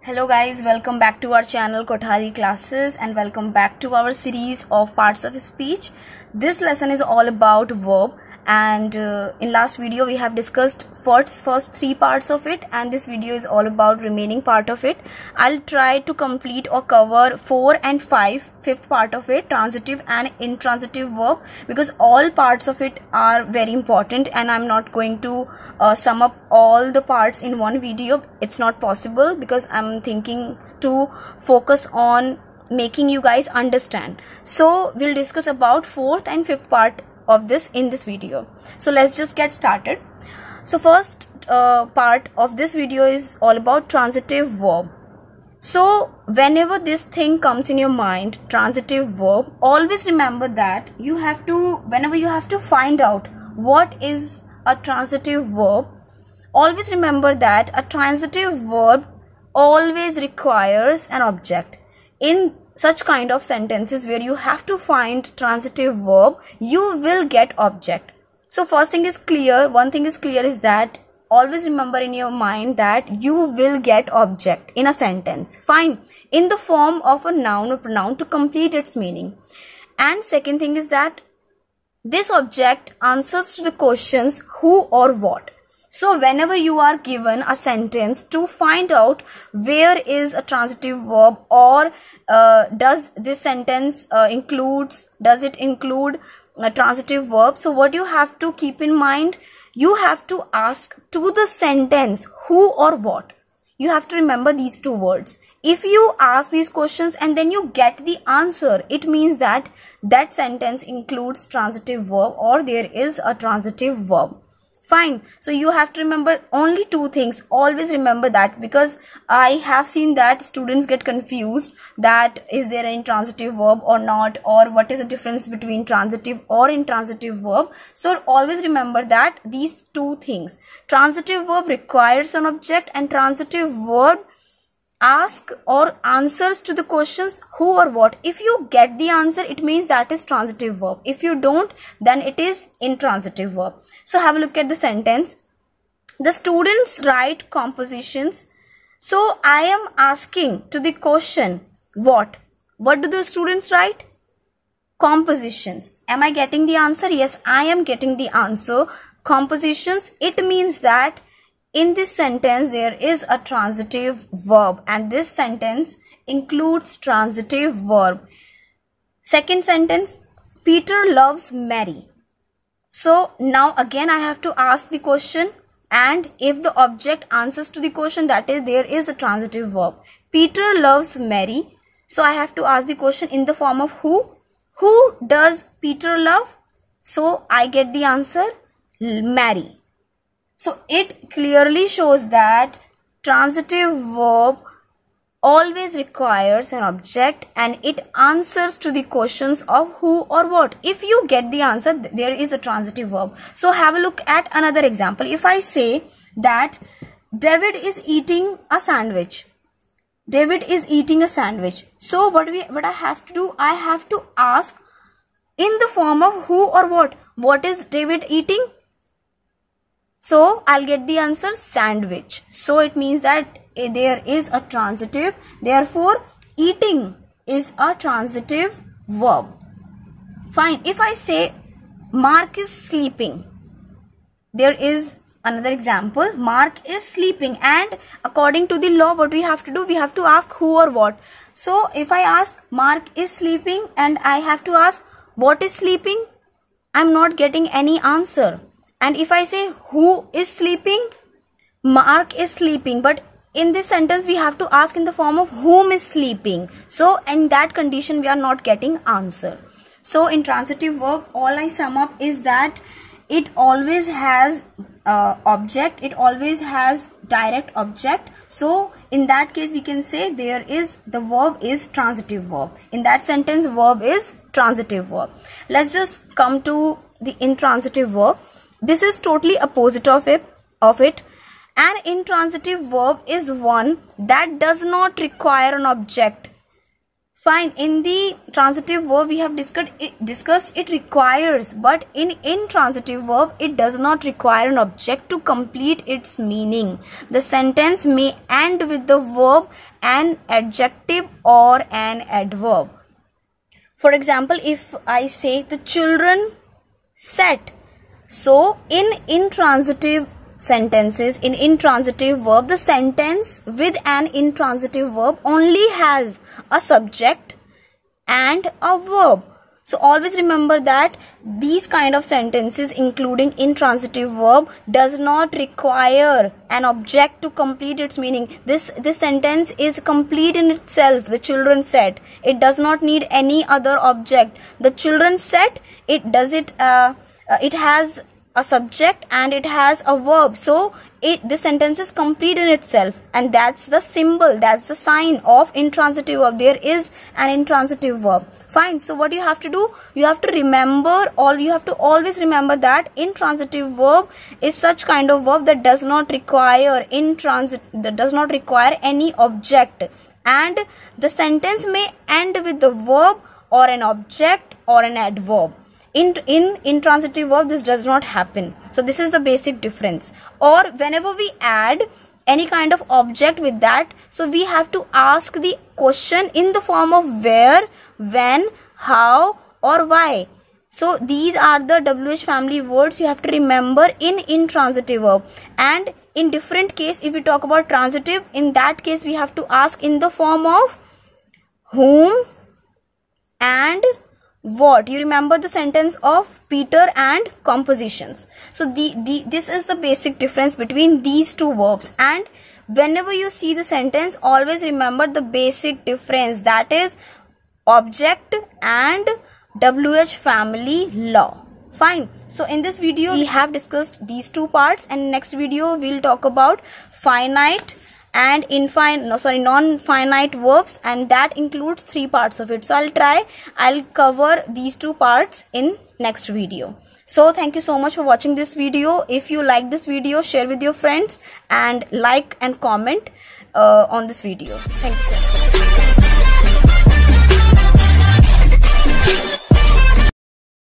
Hello guys, welcome back to our channel Kothari Classes and welcome back to our series of parts of speech. This lesson is all about verb and in last video we have discussed first three parts of it, and this video is all about remaining part of it. I'll try to complete or cover 4 and 5, fifth part of it, transitive and intransitive verb, because all parts of it are very important and I'm not going to sum up all the parts in one video. It's not possible because I'm thinking to focus on making you guys understand. So we'll discuss about fourth and fifth part of this in this video. So let's just get started. So first part of this video is all about transitive verb. So whenever this thing comes in your mind, transitive verb, always remember that whenever you have to find out what is a transitive verb, always remember that a transitive verb always requires an object. In such kind of sentences where you have to find transitive verb, you will get object. So first thing is clear, one thing is clear is that always remember in your mind that you will get object in a sentence, fine, in the form of a noun or pronoun to complete its meaning. And second thing is that this object answers to the questions who or what. So whenever you are given a sentence, to find out where is a transitive verb, or does this sentence does it include a transitive verb, so what you have to keep in mind, you have to ask to the sentence who or what. You have to remember these two words. If you ask these questions and then you get the answer, it means that that sentence includes transitive verb or there is a transitive verb. Fine. So you have to remember only two things. Always remember that, because I have seen that students get confused that is there any transitive verb or not, or what is the difference between transitive or intransitive verb. So always remember that these two things. Transitive verb requires an object and transitive verb ask or answers to the questions who or what. If you get the answer, it means that is transitive verb. If you don't, then it is intransitive verb. So have a look at the sentence. The students write compositions. So I am asking to the question what? What do the students write? Compositions. Am I getting the answer? Yes, I am getting the answer. Compositions. It means that in this sentence there is a transitive verb and this sentence includes transitive verb. Second sentence, Peter loves Mary. So now again I have to ask the question, and if the object answers to the question, that is there is a transitive verb. Peter loves Mary. So I have to ask the question in the form of who. Who does Peter love? So I get the answer Mary. So it clearly shows that transitive verb always requires an object and it answers to the questions of who or what. If you get the answer, there is a transitive verb. So have a look at another example. If I say that David is eating a sandwich. David is eating a sandwich. So what I have to do, I have to ask in the form of who or what. What is David eating? So I'll get the answer sandwich. So it means that there is a transitive. Therefore, eating is a transitive verb. Fine. If I say Mark is sleeping, there is another example. Mark is sleeping, and according to the law, what we have to do, we have to ask who or what. So if I ask Mark is sleeping and I have to ask what is sleeping, I'm not getting any answer. And if I say who is sleeping, Mark is sleeping, but in this sentence we have to ask in the form of whom is sleeping. So in that condition we are not getting answer. So in transitive verb, all I sum up is that it always has object, it always has direct object. So in that case we can say the verb is transitive verb. In that sentence verb is transitive verb. Let's just come to the intransitive verb. This is totally opposite of it. An intransitive verb is one that does not require an object. Fine. In the transitive verb we have discussed it requires, but in intransitive verb it does not require an object to complete its meaning. The sentence may end with the verb, an adjective or an adverb. For example, if I say the children sat, so in intransitive sentences, in intransitive verb, the sentence with an intransitive verb only has a subject and a verb. So always remember that these kind of sentences, including intransitive verb, does not require an object to complete its meaning. This sentence is complete in itself. The children sat. It does not need any other object. The children sat. It has a subject and it has a verb. So the sentence is complete in itself, and that's the symbol, that's the sign of intransitive verb. There is an intransitive verb. Fine. So what you have to do, you have to always remember that intransitive verb is such kind of verb that does not require any object, and the sentence may end with the verb or an object or an adverb. In intransitive verb this does not happen. So this is the basic difference. Or whenever we add any kind of object with that, so we have to ask the question in the form of where, when, how or why. So these are the WH family words you have to remember in intransitive verb. And in different case, if we talk about transitive, in that case we have to ask in the form of whom and what. You remember the sentence of Peter and compositions. So this is the basic difference between these two verbs. And whenever you see the sentence, always remember the basic difference, that is object and WH family law. Fine. So in this video we have discussed these two parts, and next video we'll talk about finite and non-finite verbs, and that includes 3 parts of it. So I'll cover these 2 parts in next video. So thank you so much for watching this video. If you like this video, share with your friends and like and comment on this video. Thank you.